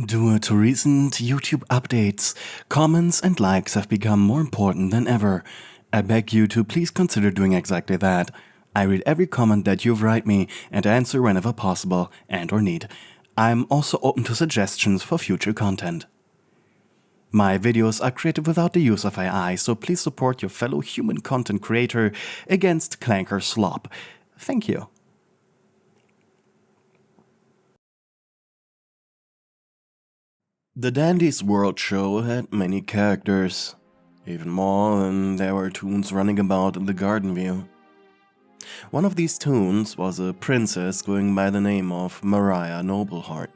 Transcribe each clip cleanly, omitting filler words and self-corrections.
Due to recent YouTube updates, comments and likes have become more important than ever. I beg you to please consider doing exactly that. I read every comment that you write me and answer whenever possible and or need. I'm also open to suggestions for future content. My videos are created without the use of AI, so please support your fellow human content creator against clanker slop. Thank you. The Dandy's World Show had many characters, even more than there were toons running about in the garden view. One of these toons was a princess going by the name of Mariah Nobleheart.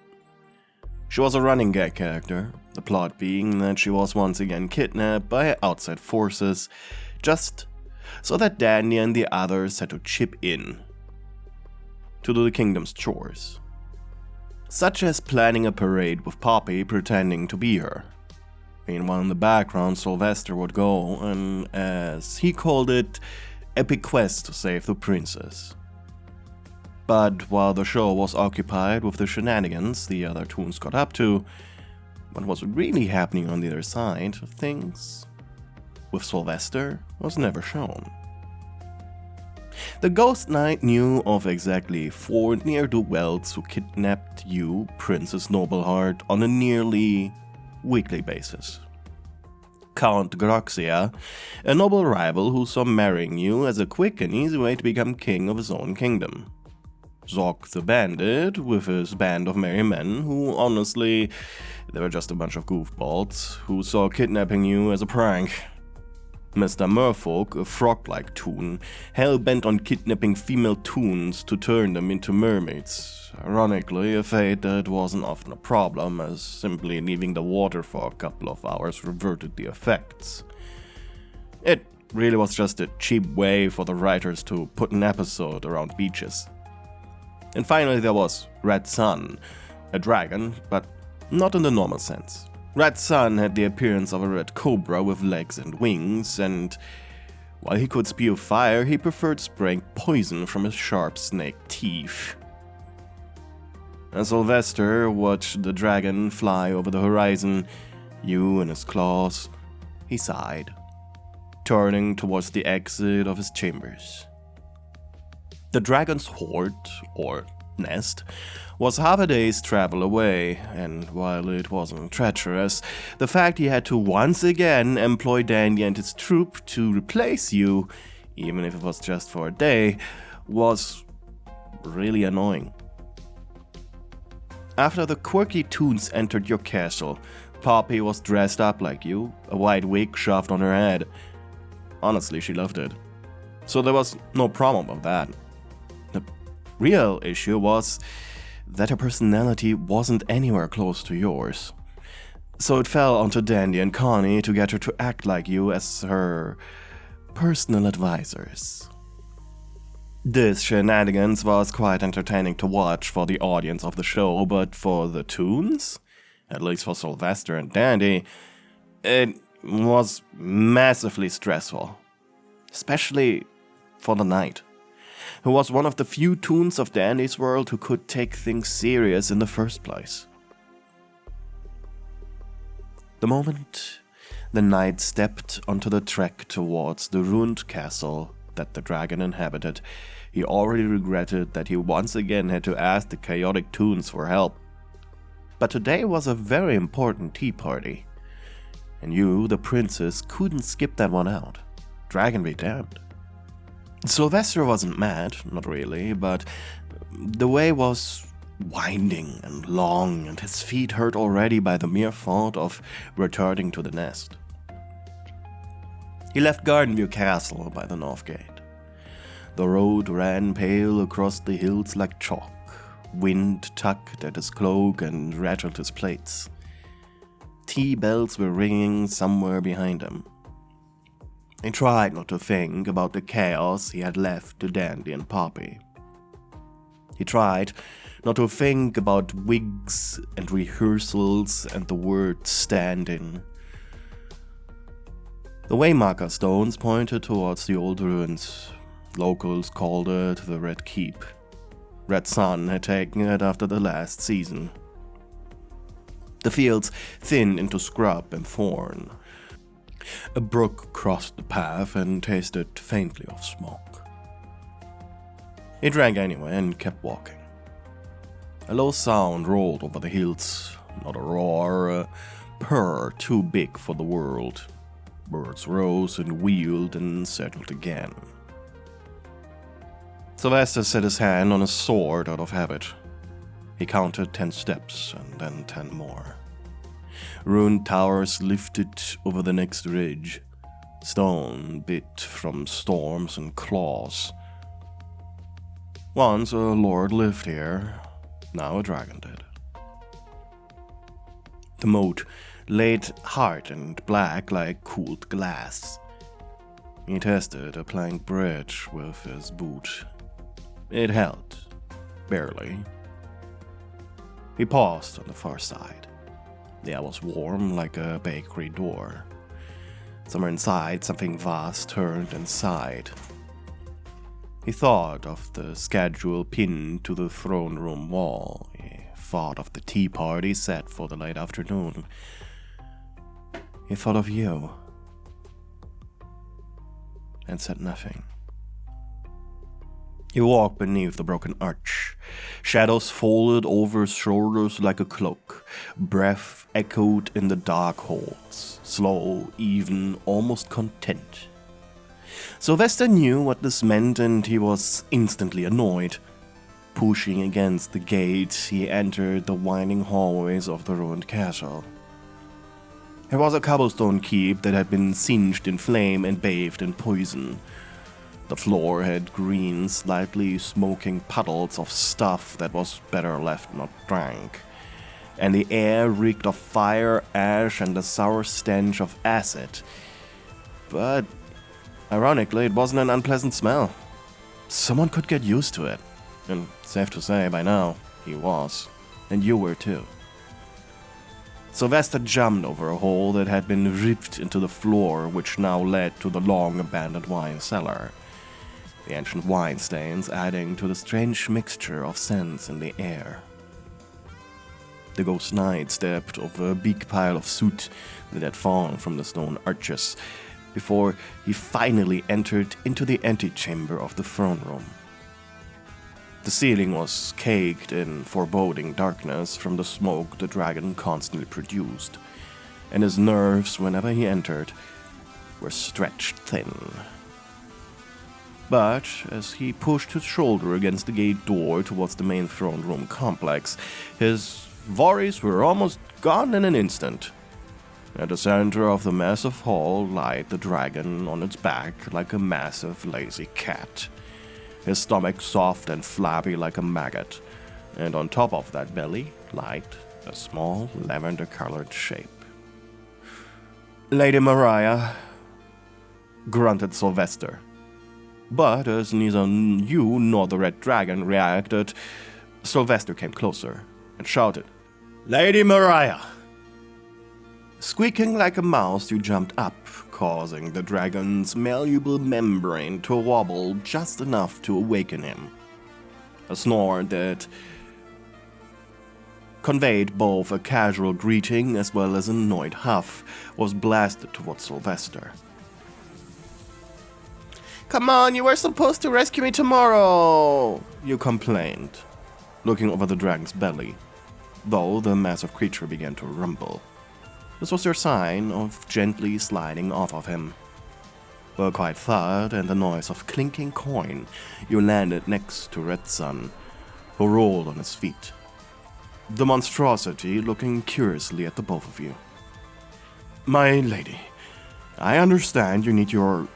She was a running gag character, the plot being that she was once again kidnapped by outside forces, just so that Dandy and the others had to chip in to do the kingdom's chores. Such as planning a parade with Poppy pretending to be her. Meanwhile, in the background, Soulvester would go on, as he called it, epic quest to save the princess. But while the show was occupied with the shenanigans the other toons got up to, what was really happening on the other side of things with Soulvester was never shown. The Ghost Knight knew of exactly 4 ne'er-do-wells who kidnapped you, Princess Nobleheart, on a nearly weekly basis. Count Groxia, a noble rival who saw marrying you as a quick and easy way to become king of his own kingdom. Zoc the Bandit, with his band of merry men, who honestly, they were just a bunch of goofballs, who saw kidnapping you as a prank. Mr. Merfolk, a frog-like toon, hell-bent on kidnapping female toons to turn them into mermaids. Ironically, a fate that wasn't often a problem, as simply leaving the water for a couple of hours reverted the effects. It really was just a cheap way for the writers to put an episode around beaches. And finally there was Red Sun, a dragon, but not in the normal sense. Red Sun had the appearance of a red cobra with legs and wings, and while he could spew fire, he preferred spraying poison from his sharp snake teeth. As Soulvester watched the dragon fly over the horizon, you in his claws, he sighed, turning towards the exit of his chambers. The dragon's hoard, or nest, was half a day's travel away, and while it wasn't treacherous, the fact he had to once again employ Dandy and his troop to replace you, even if it was just for a day, was really annoying. After the quirky toons entered your castle, Poppy was dressed up like you, a white wig shoved on her head. Honestly, she loved it. So there was no problem with that. The real issue was that her personality wasn't anywhere close to yours. So it fell onto Dandy and Connie to get her to act like you as her personal advisors. This shenanigans was quite entertaining to watch for the audience of the show, but for the toons, at least for Soulvester and Dandy, it was massively stressful. Especially for the Knight, who was one of the few toons of Dandy's world who could take things serious in the first place. The moment the Knight stepped onto the trek towards the ruined castle that the dragon inhabited, he already regretted that he once again had to ask the chaotic toons for help. But today was a very important tea party, and you, the princess, couldn't skip that one out. Dragon be damned. Soulvester wasn't mad, not really, but the way was winding and long, and his feet hurt already by the mere thought of returning to the nest. He left Gardenview Castle by the north gate. The road ran pale across the hills like chalk. Wind tugged at his cloak and rattled his plates. Tea bells were ringing somewhere behind him. He tried not to think about the chaos he had left to Dandy and Poppy. He tried not to think about wigs and rehearsals and the word stand-in. The waymarker stones pointed towards the old ruins. Locals called it the Red Keep. Red Sun had taken it after the last season. The fields thinned into scrub and thorn. A brook crossed the path and tasted faintly of smoke. He drank anyway and kept walking. A low sound rolled over the hills, not a roar, a purr too big for the world. Birds rose and wheeled and settled again. Soulvester set his hand on his sword out of habit. He counted 10 steps and then 10 more. Ruined towers lifted over the next ridge, stone bit from storms and claws. Once a lord lived here, now a dragon did. The moat laid hard and black like cooled glass. He tested a plank bridge with his boot. It held, barely. He paused on the far side. The air was warm like a bakery door. Somewhere inside, something vast turned and sighed. He thought of the schedule pinned to the throne room wall. He thought of the tea party set for the late afternoon. He thought of you. And said nothing. He walked beneath the broken arch. Shadows folded over his shoulders like a cloak. Breath echoed in the dark holds. Slow, even, almost content. Soulvester knew what this meant and he was instantly annoyed. Pushing against the gate, he entered the winding hallways of the ruined castle. It was a cobblestone keep that had been singed in flame and bathed in poison. The floor had green, slightly smoking puddles of stuff that was better left not drank, and the air reeked of fire, ash, and the sour stench of acid. But, ironically, it wasn't an unpleasant smell. Someone could get used to it, and safe to say, by now, he was, and you were too. Soulvester jumped over a hole that had been ripped into the floor, which now led to the long-abandoned wine cellar. The ancient wine stains adding to the strange mixture of scents in the air. The ghost knight stepped over a big pile of soot that had fallen from the stone arches, before he finally entered into the antechamber of the throne room. The ceiling was caked in foreboding darkness from the smoke the dragon constantly produced, and his nerves, whenever he entered, were stretched thin. But as he pushed his shoulder against the gate door towards the main throne room complex, his worries were almost gone in an instant. At the center of the massive hall lay the dragon on its back like a massive lazy cat, his stomach soft and flabby like a maggot, and on top of that belly lay a small lavender-colored shape. "Lady Mariah," grunted Soulvester. But as neither you nor the red dragon reacted, Soulvester came closer and shouted, "Lady Mariah!" Squeaking like a mouse, you jumped up, causing the dragon's malleable membrane to wobble just enough to awaken him. A snore that conveyed both a casual greeting as well as an annoyed huff was blasted towards Soulvester. "Come on, you were supposed to rescue me tomorrow," you complained, looking over the dragon's belly, though the massive creature began to rumble. This was your sign of gently sliding off of him. With a quiet thud and the noise of clinking coin, you landed next to Red Sun, who rolled on his feet, the monstrosity looking curiously at the both of you. "My lady, I understand you need your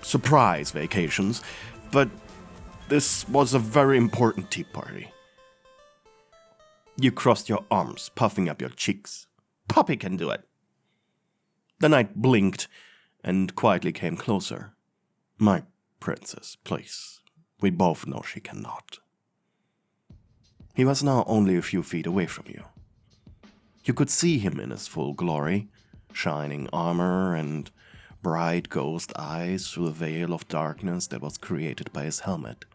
surprise vacations, but this was a very important tea party." You crossed your arms, puffing up your cheeks. "Puppy can do it." The knight blinked and quietly came closer. "My princess, please. We both know she cannot." He was now only a few feet away from you. You could see him in his full glory, shining armor and bright ghost eyes through the veil of darkness that was created by his helmet.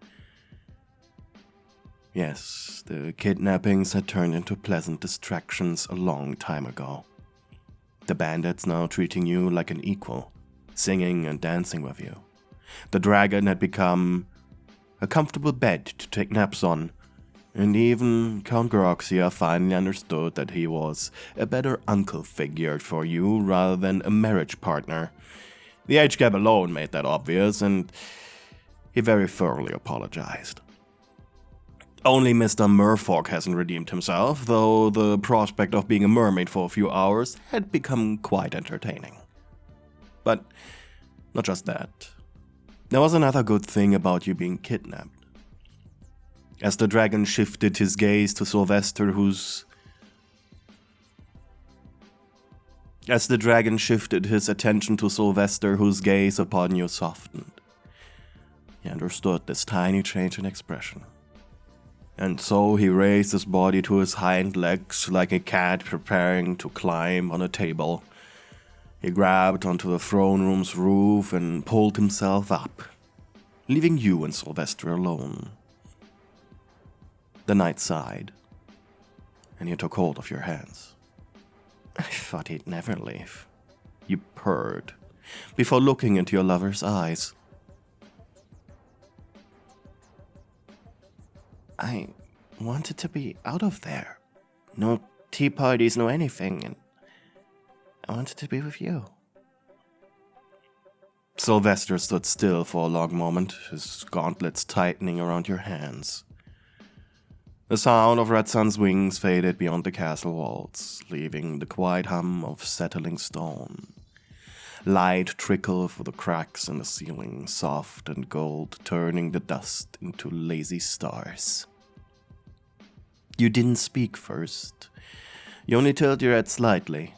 Yes, the kidnappings had turned into pleasant distractions a long time ago. The bandits now treating you like an equal, singing and dancing with you. The dragon had become a comfortable bed to take naps on, and even Count Groxia finally understood that he was a better uncle figure for you rather than a marriage partner. The age gap alone made that obvious, and he very thoroughly apologized. Only Mr. Merfolk hasn't redeemed himself, though the prospect of being a mermaid for a few hours had become quite entertaining. But not just that. There was another good thing about you being kidnapped. As the dragon shifted his gaze to Soulvester, As the dragon shifted his attention to Soulvester, whose gaze upon you softened, he understood this tiny change in expression. And so he raised his body to his hind legs like a cat preparing to climb on a table. He grabbed onto the throne room's roof and pulled himself up, leaving you and Soulvester alone. The knight sighed, and he took hold of your hands. I thought he'd never leave, you purred, before looking into your lover's eyes. I wanted to be out of there. No tea parties, no anything, and I wanted to be with you. Soulvester stood still for a long moment, his gauntlets tightening around your hands. The sound of Red Sun's wings faded beyond the castle walls, leaving the quiet hum of settling stone. Light trickled through the cracks in the ceiling, soft and gold, turning the dust into lazy stars. You didn't speak first. You only tilted your head slightly,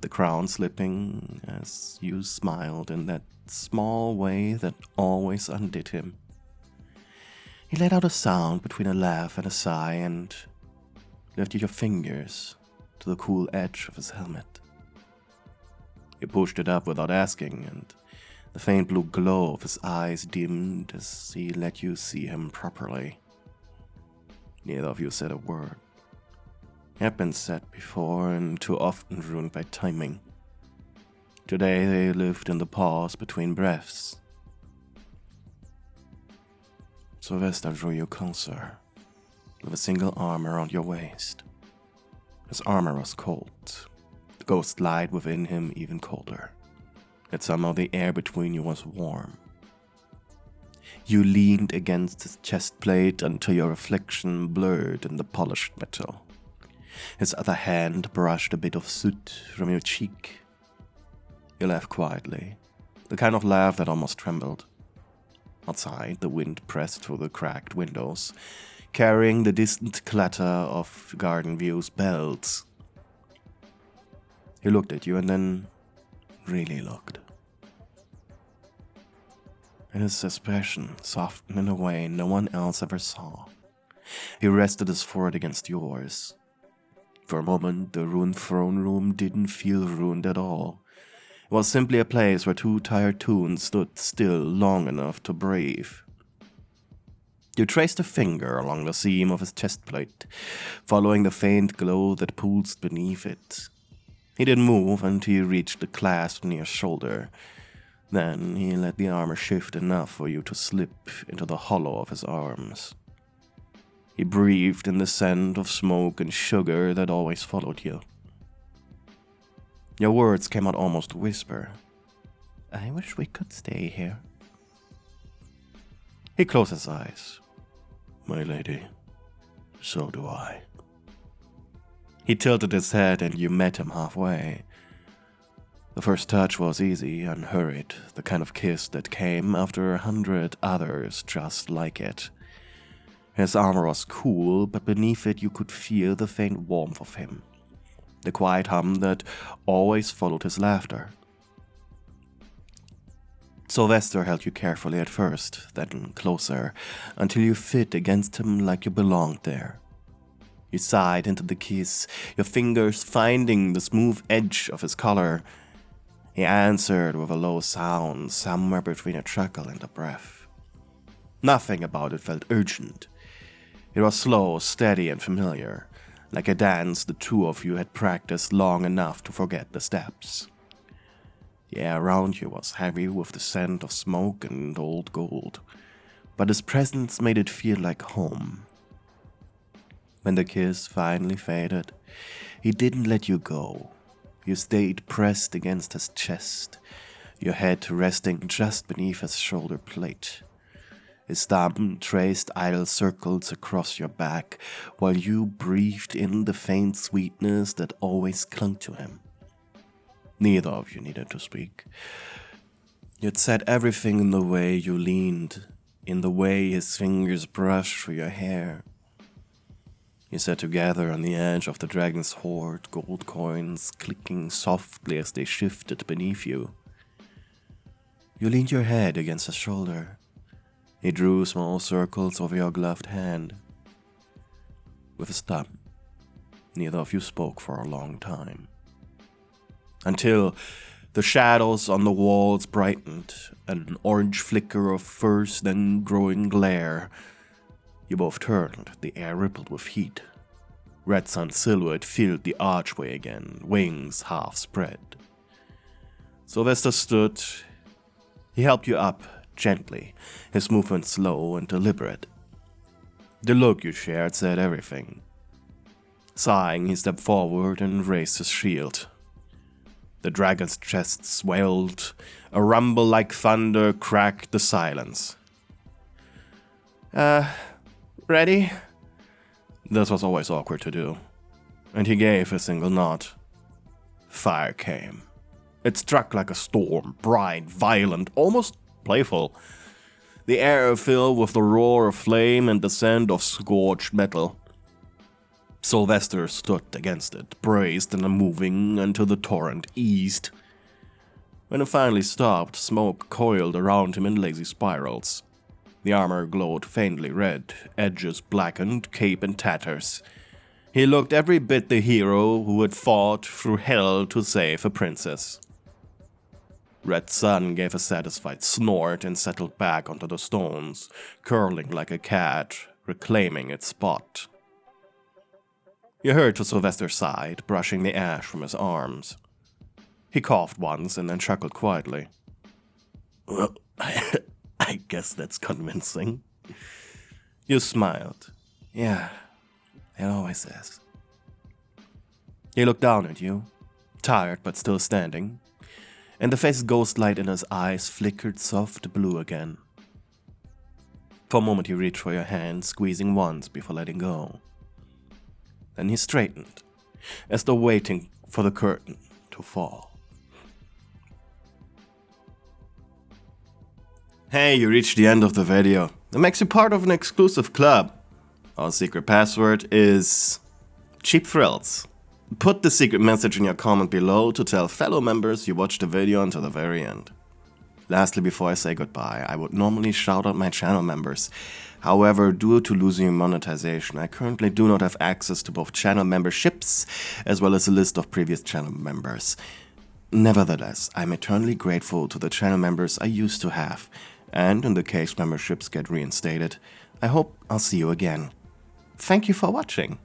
the crown slipping as you smiled in that small way that always undid him. He let out a sound between a laugh and a sigh and lifted your fingers to the cool edge of his helmet. You pushed it up without asking, and the faint blue glow of his eyes dimmed as he let you see him properly. Neither of you said a word. It had been said before and too often ruined by timing. Today they lived in the pause between breaths. Soulvester drew you closer, with a single arm around your waist. His armor was cold, the ghost light within him even colder, yet somehow the air between you was warm. You leaned against his chest plate until your reflection blurred in the polished metal. His other hand brushed a bit of soot from your cheek. You laughed quietly, the kind of laugh that almost trembled. Outside, the wind pressed through the cracked windows, carrying the distant clatter of Garden View's bells. He looked at you and then really looked. And his expression softened in a way no one else ever saw. He rested his forehead against yours. For a moment, the ruined throne room didn't feel ruined at all. It was simply a place where two tired toons stood still long enough to breathe. You traced a finger along the seam of his chest plate, following the faint glow that pulsed beneath it. He didn't move until you reached the clasp near his shoulder. Then he let the armor shift enough for you to slip into the hollow of his arms. He breathed in the scent of smoke and sugar that always followed you. Your words came out almost a whisper. I wish we could stay here. He closed his eyes. My lady, so do I. He tilted his head and you met him halfway. The first touch was easy, unhurried, the kind of kiss that came after 100 others just like it. His armor was cool, but beneath it you could feel the faint warmth of him, the quiet hum that always followed his laughter. Soulvester held you carefully at first, then closer, until you fit against him like you belonged there. You sighed into the kiss, your fingers finding the smooth edge of his collar. He answered with a low sound, somewhere between a chuckle and a breath. Nothing about it felt urgent. It was slow, steady, and familiar, like a dance the two of you had practiced long enough to forget the steps. The air around you was heavy with the scent of smoke and old gold, but his presence made it feel like home. When the kiss finally faded, he didn't let you go. You stayed pressed against his chest, your head resting just beneath his shoulder plate. His thumb traced idle circles across your back while you breathed in the faint sweetness that always clung to him. Neither of you needed to speak. You'd said everything in the way you leaned, in the way his fingers brushed through your hair. You sat together on the edge of the dragon's hoard, gold coins clicking softly as they shifted beneath you. You leaned your head against his shoulder. He drew small circles over your gloved hand. With his thumb, neither of you spoke for a long time. Until the shadows on the walls brightened, an orange flicker of first then growing glare. You both turned, the air rippled with heat. Red sun's silhouette filled the archway again, wings half spread. Soulvester stood. He helped you up gently, his movements slow and deliberate. The look you shared said everything. Sighing, he stepped forward and raised his shield. The dragon's chest swelled. A rumble like thunder cracked the silence. Ready? This was always awkward to do, and he gave a single nod. Fire came. It struck like a storm, bright, violent, almost playful. The air filled with the roar of flame and the scent of scorched metal. Soulvester stood against it, braced and unmoving until the torrent eased. When it finally stopped, smoke coiled around him in lazy spirals. The armor glowed faintly red, edges blackened, cape in tatters. He looked every bit the hero who had fought through hell to save a princess. Red Sun gave a satisfied snort and settled back onto the stones, curling like a cat, reclaiming its spot. You heard to Soulvester's side, brushing the ash from his arms. He coughed once and then chuckled quietly. Well, I guess that's convincing. You smiled. Yeah, it always is. He looked down at you, tired but still standing, and the faint's ghost light in his eyes flickered soft blue again. For a moment he reached for your hand, squeezing once before letting go. Then he straightened, as though waiting for the curtain to fall. Hey, you reached the end of the video. That makes you part of an exclusive club. Our secret password is Cheap Thrills. Put the secret message in your comment below to tell fellow members you watched the video until the very end. Lastly, before I say goodbye, I would normally shout out my channel members. However, due to losing monetization, I currently do not have access to both channel memberships as well as a list of previous channel members. Nevertheless, I'm eternally grateful to the channel members I used to have, and in the case memberships get reinstated, I hope I'll see you again. Thank you for watching.